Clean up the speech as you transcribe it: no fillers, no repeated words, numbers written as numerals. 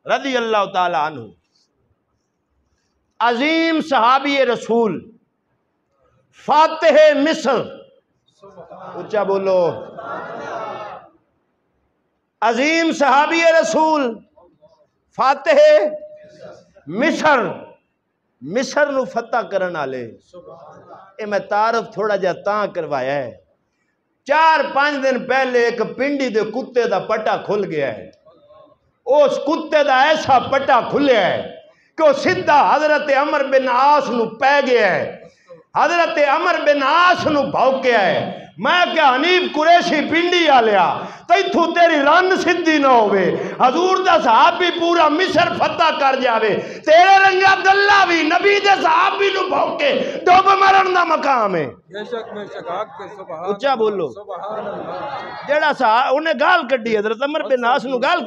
رضی اللہ تعالی عنہ، عظیم صحابی رسول، فاتح مصر، اونچا بولو، عظیم صحابی رسول، فاتح مصر، مصر نو فتح کرن والے۔ اے میں تعارف تھوڑا جا تاں کروایا ہے، 4-5 دن پہلے ایک پنڈی دے کتے دا پٹا کھل گیا ہے، اس کتے دا ایسا پٹا کھلیا ہے کہ وہ سدھا حضرت عمر بن عاص نو پہ گیا ہے، حضرت عمر بن عاص نو بھوکیا ہے۔ میں کیا حنیف قریشی پنڈی آلیا تیتھو تیری رن سدھی نہ ہوئے، حضور دا صحابی پورا مصر فتح کر جاوے، تیرے رنگ عبداللہ بھی نبی دے صحابی نو بھوکے ڈوب مرن دا مقام ہے۔ اچھا بولو، جیڑا انہیں گال کڈی حضرت عمر بن عاص نو گال